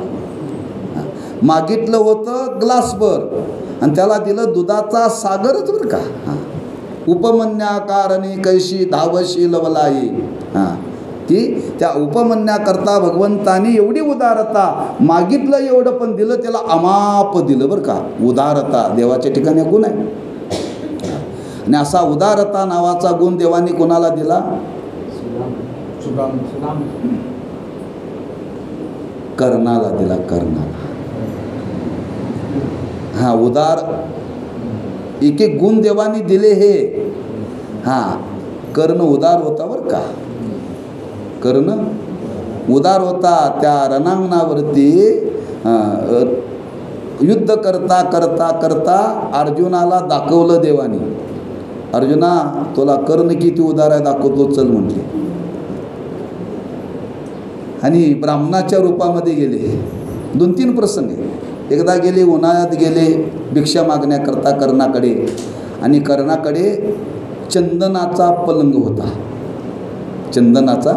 मागितलं होतं ग्लासभर आणि त्याला दिलं दुधाचा सागरच बरं का. हां, उपमन्याकारणे कैशी धावशी लवलाई. हां, की त्या उपमन्याकरता भगवंतानी एवढी उदारता. मागितलं एवढं पण दिलं त्याला अमाप दिलं बरं का. उदारता देवाच्या ठिकाणी गुण आहे. आणि असा उदारता नावाचा गुण देवाने कोणाला दिला. कर्णाला दिला. कर्णाला. हा, उदार एक एक गुण देवाने दिले हे. हां, कर्ण उदार होता बरं का. कर्ण उदार होता. त्या रणांगणावरती युद्ध करता करता करता अर्जुनाला दाखवलं देवाने. अर्जुना, तुला कर्ण किती उदार आहे दाखवतो चल म्हटले. आणि ब्राह्मणाच्या रूपामध्ये गेले. 2-3 प्रसंग. एकदा गेले, उन्हाळ्यात गेले भिक्षा मागण्याकरता कर्णाकडे. आणि कर्णाकडे चंदनाचा पलंग होता. चंदनाचा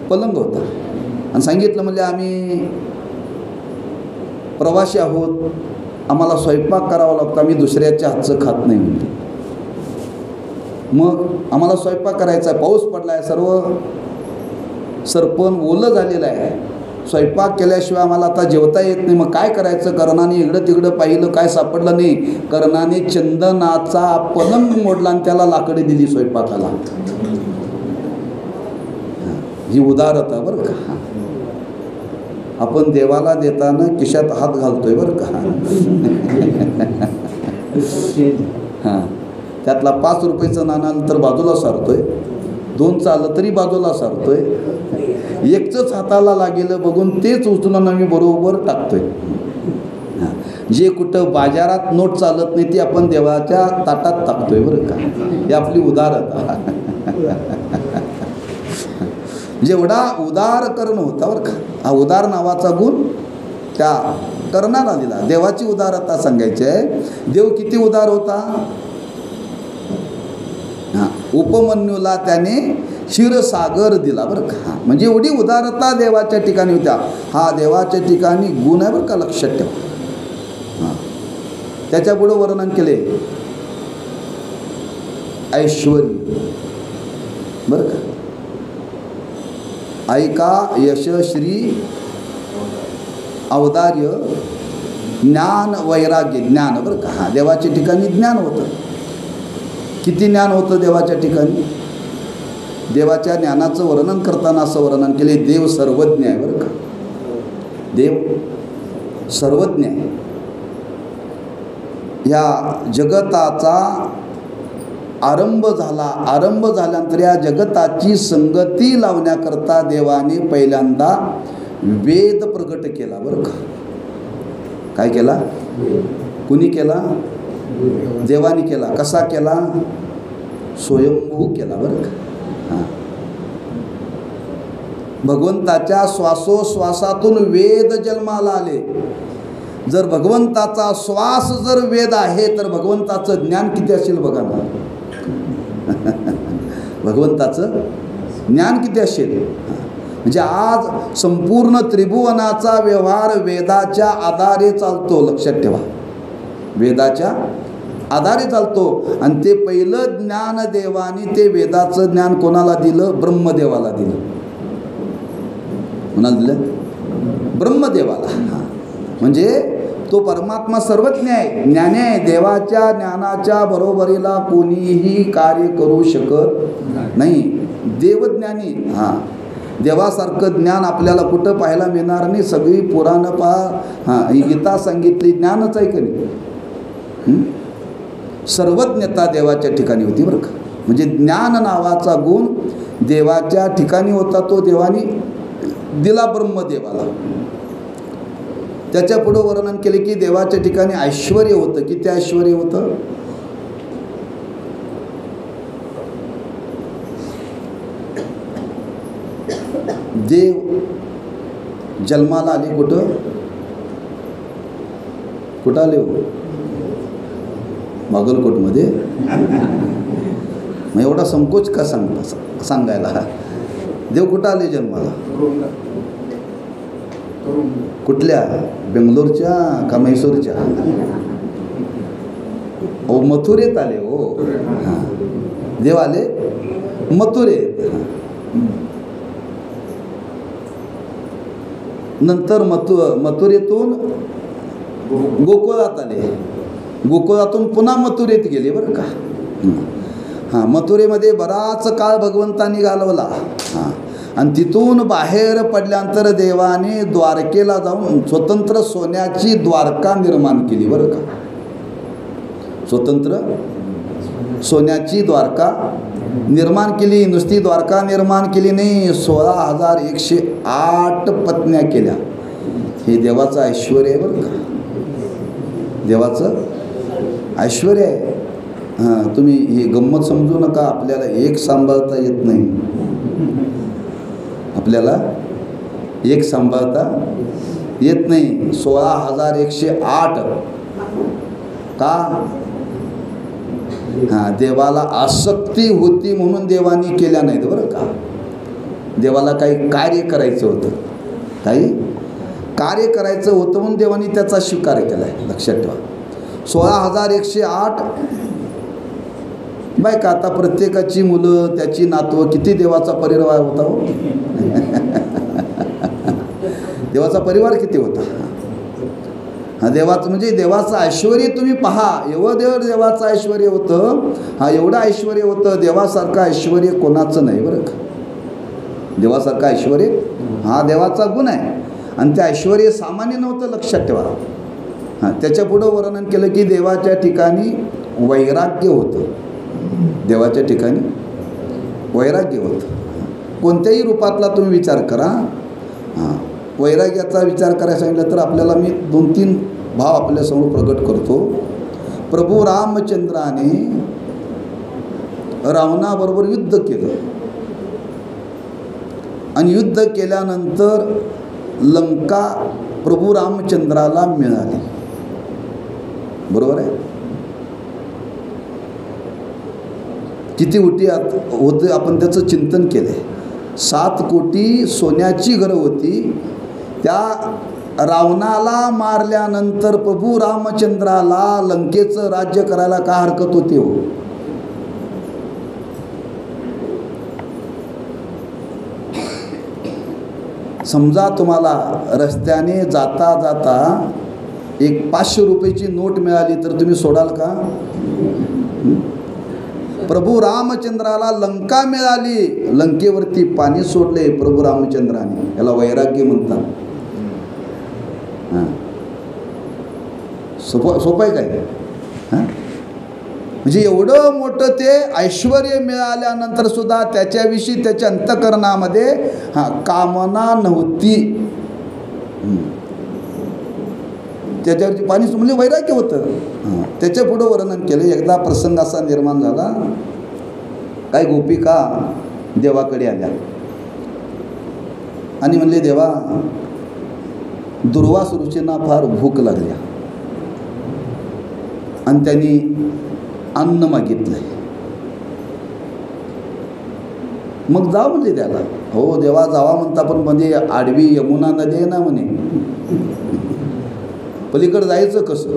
पलंग होता. आणि सांगितलं म्हणजे आम्ही प्रवासी आहोत, आम्हाला स्वयंपाक करावा लागतो, आम्ही दुसऱ्याच्या हातचं खात नाही म्हणजे. मग आम्हाला स्वयंपाक करायचा आहे. पाऊस पडला आहे. सर्व सरपण ओलं झालेलं आहे. स्वयंपाक केल्याशिवाय आम्हाला आता जेवता येत नाही. मग काय करायचं. कर्णाने इकडं तिकडं पाहिलं, काय सापडलं नाही. कर्णाने चंदनाचा पलंग मोडला आणि त्याला लाकडे दिली स्वयंपाकाला. ही उदारता बरं का. आपण देवाला देताना खिशात हात घालतोय बरं का. हां, त्यातला 5 रुपयाचं नाणं तर बाजूला सारतोय. 2 आलं तरी बाजूला सारतोय. 1च हाताला लागेलं बघून तेच उचलून आम्ही बरोबर टाकतोय. हां, जे कुठं बाजारात नोट चालत नाही ती आपण देवाच्या ताटात टाकतोय बरं का. ही आपली उदारता. जेवढा उदार कर्ण होता बरं का. हा उदार नावाचा गुण त्या कर्णाला दिला. देवाची उदारता सांगायची आहे. देव किती उदार होता. हां, उपमन्यूला त्याने क्षीरसागर दिला बरं का. हां, म्हणजे एवढी उदारता देवाच्या ठिकाणी होत्या. हा देवाच्या ठिकाणी गुण आहे बरं का, लक्षात ठेवा. हां, त्याच्या पुढे वर्णन केले ऐश्वर्य बरं का. ऐका, यशश्री, औदार्य, ज्ञान, वैराग्य. ज्ञान बरं का. हां, देवाच्या ठिकाणी ज्ञान होतं. किती ज्ञान होतं देवाच्या ठिकाणी. देवाच्या ज्ञानाचं वर्णन करताना असं वर्णन केले, देव सर्वज्ञ आहे बरं का. देव सर्वज्ञ आहे. या जगताचा आरंभ झाला. आरंभ झाल्यानंतर या जगताची संगती लावण्याकरता देवाने पहिल्यांदा वेद प्रगट केला बरं का. काय केला. कुणी केला. देवाने केला. कसा केला. स्वयंभू केला बरं का. हां, भगवंताच्या श्वासोश्वासातून वेद जन्माला आले. जर भगवंताचा श्वास जर वेद आहे तर भगवंताचं ज्ञान किती असेल बघा ना. भगवंताचं ज्ञान किती असेल. म्हणजे आज संपूर्ण त्रिभुवनाचा व्यवहार वेदाच्या आधारे चालतो. लक्षात ठेवा. वेदाच्या आधारे चालतो. आणि ते पहिलं ज्ञान देवाने ते वेदाचं ज्ञान कोणाला दिलं? ब्रह्मदेवाला दिलं. कोणाला दिलं? ब्रह्मदेवाला. म्हणजे तो परमात्मा सर्वज्ञ आहे, ज्ञानी आहे. देवाच्या ज्ञानाच्या बरोबरीला कोणीही कार्य करू शकत नाही. देवज्ञानी. देवासारखं ज्ञान आपल्याला कुठं पाहायला मिळणार नाही. सगळी पुराणं पहा, ही गीता सांगितली ज्ञानच आहे का नाही? सर्वज्ञता देवाच्या ठिकाणी होती बरं का. म्हणजे ज्ञान नावाचा गुण देवाच्या ठिकाणी होता, तो देवाने दिला ब्रह्मदेवाला. त्याच्या पुढं वर्णन केले की देवाच्या ठिकाणी ऐश्वर होतं. किती ऐश्वर होतं? देव जन्माला आले कुठं? कुठं आले हो? बागलकोटमध्ये. मग एवढा संकोच का सांगायला? देव कुठं आले जन्माला? कुठल्या? बेंगलोरच्या का म्हैसूरच्या? ओ मथुरेत आले हो. देव आले मथुरेत. नंतर मथुरेतून गोकुळात आले. गोकुळातून पुन्हा मथुरेत गेले बरं का. मथुरेमध्ये बराच काळ भगवंतांनी घालवला. आणि तिथून बाहेर पडल्यानंतर देवाने द्वारकेला जाऊन स्वतंत्र सोन्याची द्वारका निर्माण केली बरं का. स्वतंत्र सोन्याची द्वारका निर्माण केली. नुसती द्वारका निर्माण केली नाही, 16,108 पत्न्या केल्या. हे देवाचं ऐश्वर आहे बरं का. देवाचं ऐश्वर आहे. तुम्ही ही गंमत समजू नका. आपल्याला एक सांभाळता येत नाही. आपल्याला एक सांभाळता येत नाही. 16,108 का? देवाला आसक्ती होती म्हणून देवानी केल्या नाहीत बरं का. देवाला काही कार्य करायचं होतं. काही कार्य करायचं होतं म्हणून देवानी त्याचा स्वीकार केला आहे. लक्षात ठेवा. 16,108 बायका. आता प्रत्येकाची मुलं, त्याची नातवं, किती देवाचा परिवार होता हो. देवाचा परिवार किती होता. देवाचं म्हणजे देवाचं ऐश्वर तुम्ही पहा. एवढं देवाचं ऐश्वर होतं. एवढं ऐश्वर होतं. देवासारखं ऐश्वर कोणाचं नाही बरं का. देवासारखं ऐश्वर देवाचा गुण आहे. आणि ते ऐश्वर सामान्य नव्हतं. लक्षात ठेवा. त्याच्या पुढं वर्णन केलं की देवाच्या ठिकाणी वैराग्य होतं. देवाच्या ठिकाणी वैराग्य होतं. कोणत्याही रूपातला तुम्ही विचार करा. वैराग्याचा विचार करायला सांगितलं तर आपल्याला मी 2-3 भाव आपल्यासमोर प्रगट करतो. प्रभू रामचंद्राने रावणाबरोबर युद्ध केलं. आणि युद्ध केल्यानंतर लंका प्रभू रामचंद्राला मिळाली. बरोबर आहे. किती होते आपण त्याचं चिंतन केलं. 7 कोटी सोन्याची घरं होती. त्या रावणाला मारल्यानंतर प्रभू रामचंद्राला लंकेचं राज्य करायला का हरकत होती हो. समजा तुम्हाला रस्त्याने जाता जाता एक 500 रुपयाची नोट मिळाली तर तुम्ही सोडाल का? प्रभू रामचंद्राला लंका मिळाली. लंकेवरती पाणी सोडले प्रभू रामचंद्राने. याला वैराग्य म्हणतात. सोपं आहे काय? म्हणजे एवढं मोठं ते ऐश्वर मिळाल्यानंतर सुद्धा त्याच्याविषयी त्याच्या अंतःकरणामध्ये कामना नव्हती. त्याच्यावरती पाणी म्हणजे वैराग्य होतं. त्याच्या पुढं वर्णन केलं. एकदा प्रसंग असा निर्माण झाला. काही गोपिका देवाकडे आल्या आणि म्हणले, देवा, दुर्वास ऋषींना फार भूक लागल्या आणि त्यांनी अन्न मागितलंय. मग जा म्हणले त्याला. हो देवा, जावा म्हणता, पण मध्ये आडवी यमुना नदी आहे ना म्हणे, पलीकडे जायचं कसं?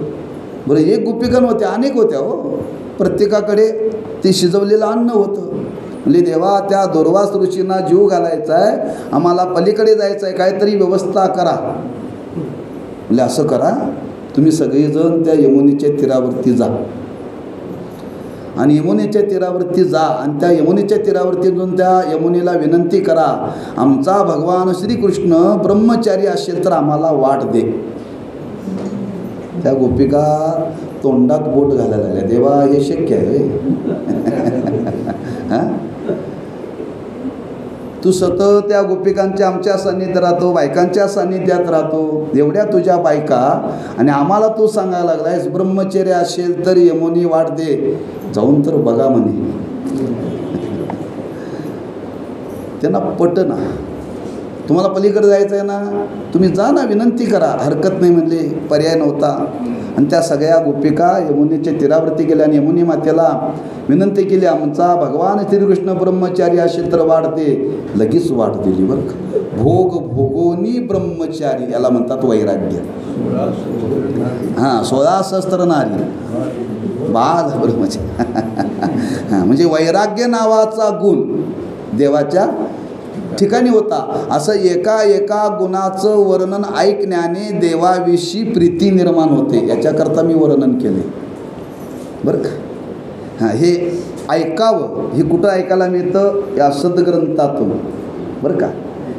बरं, एक गोपिका नव्हत्या, अनेक होत्या हो. प्रत्येकाकडे ते शिजवलेलं अन्न होतं. म्हणजे देवा, त्या दुर्वास ऋषींना जीव घालायचा आहे, आम्हाला पलीकडे जायचं आहे, काहीतरी व्यवस्था करा. म्हणजे असं करा, तुम्ही सगळेजण त्या यमुनेच्या तीरावरती जा आणि यमुनेच्या तीरावरती जा आणि त्या यमुनेच्या तीरावरती जाऊन त्या यमुनेला विनंती करा, आमचा भगवान श्रीकृष्ण ब्रह्मचारी असेल तर आम्हाला वाट दे. त्या गोपिका तोंडात बोट घालायला लागल्या, देवा हे शक्य आहे हां? तू सतत त्या गोपिकांच्या आमच्या सान्निध्यात राहतो, बायकांच्या सान्निध्यात राहतो, एवढ्या तुझ्या बायका, आणि आम्हाला तू सांगायला लागलायस ब्रह्मचर्य असेल तर यमुनी वाट दे, जाऊन तर बघा म्हणे. त्यांना पटना. तुम्हाला पलीकडे जायचं आहे ना, तुम्ही जा ना, विनंती करा, हरकत नाही म्हणले. पर्याय नव्हता. आणि त्या सगळ्या गोपिका यमुनेच्या तीरावरती गेल्या आणि यमुनी मातेला विनंती केली, आमचा भगवान श्रीकृष्ण ब्रह्मचारी असेल तर वाट दे. लगेच वाट दिली बरं का. भोग भोगोनी ब्रह्मचारी, याला म्हणतात वैराग्य. हां, 16 सहस्त्र नारी बाज ब्रह्मचारी. हां, म्हणजे वैराग्य नावाचा गुण देवाच्या ठिकाणी होता. असं एका एका गुणाचं वर्णन ऐकण्याने देवाविषयी प्रीती निर्माण होते. याच्याकरता मी वर्णन केले बरं का. हां, हे ऐकावं. हे कुठं ऐकायला मिळतं? या सद्ग्रंथातून बरं का.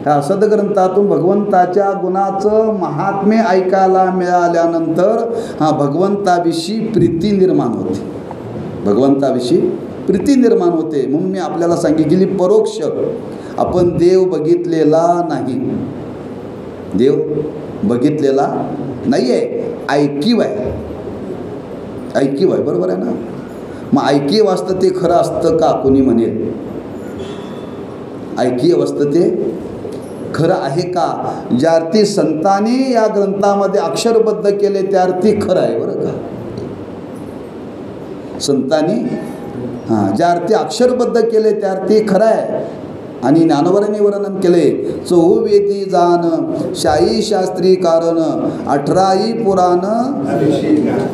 ह्या सद्ग्रंथातून भगवंताच्या गुणाचं महात्म्य ऐकायला मिळाल्यानंतर भगवंताविषयी प्रीती निर्माण होते. भगवंताविषयी प्रीती निर्माण होते. म्हणून मी आपल्याला सांगितलेली परोक्ष, आपण देव बघितलेला नाही, देव बघितलेला नाही आहे, ऐकीव आहे. ऐकीव आहे, बरोबर आहे ना. मग ऐकीव असतं ते खरं असतं का? कोणी म्हणेल ऐकीव असतं ते खरं आहे का? ज्यार्थी संतांनी या ग्रंथामध्ये अक्षरबद्ध केले त्यार्थी खरं आहे बरं का. संतांनी ज्यार्थी अक्षरबद्ध केले त्यार्थी खरं आहे. आणि ज्ञानवरांनी वर्णन केले, चहुवेदी जान शाही शास्त्री कारण 18 पुराण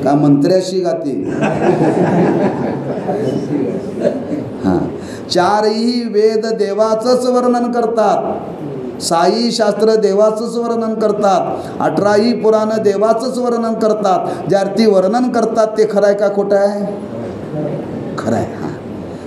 का मंत्र्याशी गाती. हां, 4ही वेद देवाचंच वर्णन करतात, 6ही शास्त्र देवाचंच वर्णन करतात, 18ही पुराण देवाचंच वर्णन करतात. ज्यार्थी वर्णन करतात ते खरं आहे का खोटं आहे? खरं आहे. हां,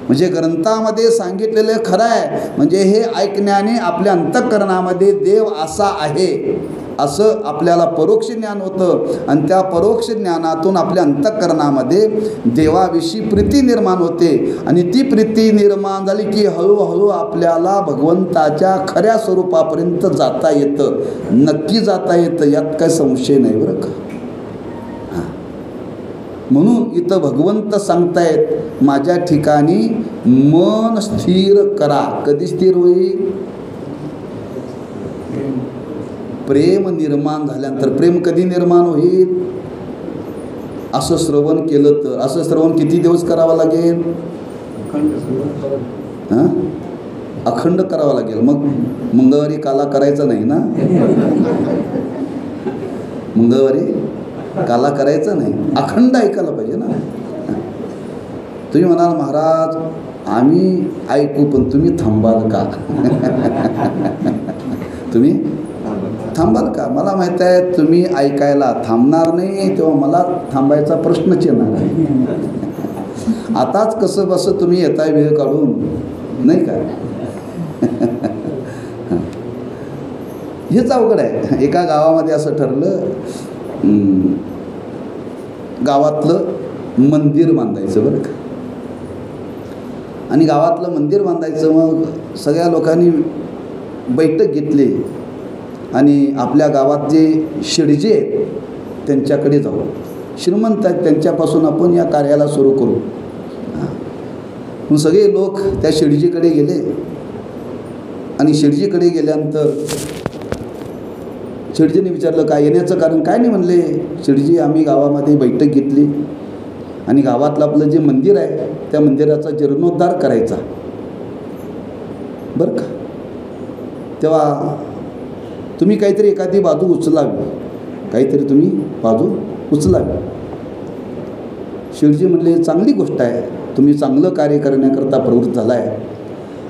म्हणजे ग्रंथामध्ये सांगितलेलं खरं आहे. म्हणजे हे ऐकण्याने आपल्या अंतःकरणामध्ये देव असा आहे असं आपल्याला परोक्ष ज्ञान होतं. आणि त्या परोक्ष ज्ञानातून आपल्या अंतःकरणामध्ये देवाविषयी प्रीती निर्माण होते. आणि ती प्रीती निर्माण झाली की हळूहळू आपल्याला भगवंताच्या खऱ्या स्वरूपापर्यंत जाता येतं. नक्की जाता येतं, यात काही संशय नाही बरं का. म्हणून इथं भगवंत सांगतायत, माझ्या ठिकाणी मन स्थिर करा. कधी स्थिर होईल? प्रेम निर्माण झाल्यानंतर. प्रेम कधी निर्माण होईल? असं श्रवण केलं तर. असं श्रवण किती दिवस करावं लागेल? हां, अखंड करावं लागेल. मग मंगळवारी काला करायचा नाही ना. मंगळवारी काला करायचं नाही, अखंड ऐकायला पाहिजे ना. तुम्ही म्हणाल महाराज आम्ही ऐकू पण तुम्ही थांबाल का? तुम्ही थांबाल का? मला माहीत आहे तुम्ही ऐकायला थांबणार नाही, तेव्हा मला थांबायचा प्रश्नच येणार नाही. आताच कसं बसं तुम्ही येताय वेळ काढून, नाही का? हेच अवघड आहे. एका गावामध्ये असं ठरलं, गावातलं मंदिर बांधायचं बरं का. आणि गावातलं मंदिर बांधायचं. मग सगळ्या लोकांनी बैठक घेतली आणि आपल्या गावात जे शेडजे आहेत त्यांच्याकडे जाऊ, श्रीमंत आहेत त्यांच्यापासून आपण या कार्याला सुरू करू. मग सगळे लोक त्या शेडजीकडे गेले. आणि शेडजीकडे गेल्यानंतर शेडजीने विचारलं काय येण्याचं कारण काय? नाही म्हणले, शेडजी आम्ही गावामध्ये बैठक घेतली आणि गावातलं आपलं जे मंदिर आहे त्या मंदिराचा जीर्णोद्धार करायचा बरं का. तेव्हा तुम्ही काहीतरी एखादी बाजू उचलावी, काहीतरी तुम्ही बाजू उचलावी. शेठजी म्हणले चांगली गोष्ट आहे, तुम्ही चांगलं कार्य करण्याकरता प्रवृत्त झाला आहे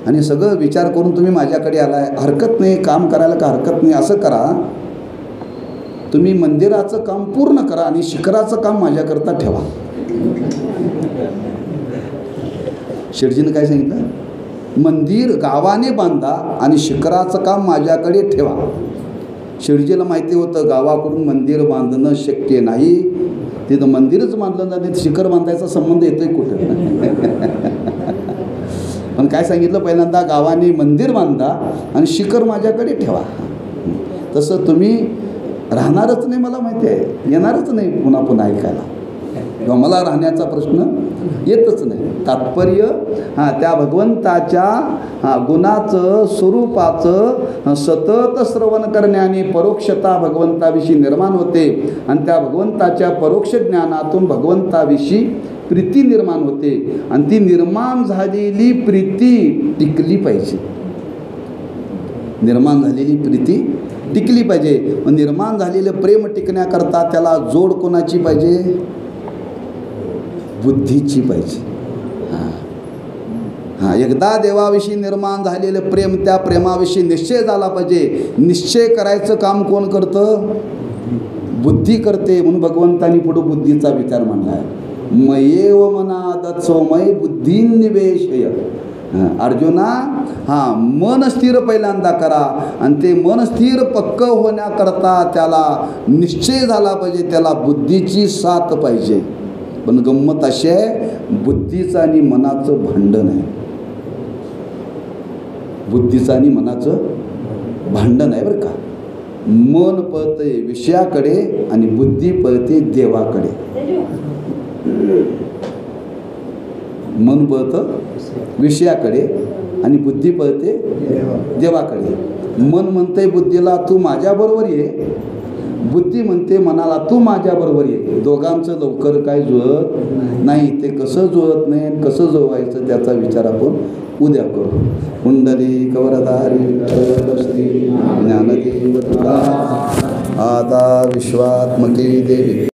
आणि सगळं विचार करून तुम्ही माझ्याकडे आला आहे, हरकत नाही, काम करायला का हरकत नाही. असं करा, तुम्ही मंदिराचं काम पूर्ण करा आणि शिखराचं काम माझ्याकरता ठेवा. शेठजीनं काय सांगितलं? मंदिर गावाने बांधा आणि शिखराचं काम माझ्याकडे ठेवा. शेठजीला माहिती होतं गावाकडून मंदिर बांधणं शक्य नाही, तिथं मंदिरच बांधलं नाही, शिखर बांधायचा संबंध येतोय कुठं? पण काय सांगितलं पहिल्यांदा? गावाने मंदिर बांधा आणि शिखर माझ्याकडे ठेवा. तसं तुम्ही राहणारच नाही, मला माहिती आहे, येणारच नाही पुन्हा पुन्हा ऐकायला, किंवा मला राहण्याचा प्रश्न येतच नाही. तात्पर्य त्या भगवंताच्या गुणाचं, स्वरूपाचं सतत श्रवण करण्याने परोक्षता भगवंताविषयी निर्माण होते आणि त्या भगवंताच्या परोक्ष ज्ञानातून भगवंताविषयी प्रीती निर्माण होते आणि ती निर्माण झालेली प्रीती टिकली पाहिजे. निर्माण झालेली प्रीती टिकली पाहिजे. मग निर्माण झालेलं प्रेम टिकण्याकरता त्याला जोड कोणाची पाहिजे? बुद्धीची पाहिजे. एकदा देवाविषयी निर्माण झालेलं प्रेम, त्या प्रेमाविषयी निश्चय झाला पाहिजे. निश्चय करायचं काम कोण करतं? बुद्धी करते. म्हणून भगवंतांनी पुढं बुद्धीचा विचार मांडला आहे. मयेव मनादत्सोमय बुद्धीनिवेशय. अर्जुना, मन स्थिर पहिल्यांदा करा आणि ते मन स्थिर पक्क होण्याकरता त्याला निश्चय झाला पाहिजे, त्याला बुद्धीची साथ पाहिजे. पण गंमत अशी आहे, बुद्धीचं आणि मनाचं भांडण आहे. बुद्धीचं आणि मनाचं भांडण आहे बरं का. मन पळते विषयाकडे आणि बुद्धी पळते देवाकडे. मन पळतं विषयाकडे आणि बुद्धी पळते देवाकडे. मन म्हणते बुद्धीला तू माझ्याबरोबर ये, बुद्धी म्हणते मनाला तू माझ्याबरोबर ये. दोघांचं लवकर काय जुळत नाही. ते कसं जुळत नाही, कसं जुळवायचं त्याचा विचार आपण उद्या करू. कुंडली कवरधारी श्री ज्ञानदेव आता विश्वात्मके देवी.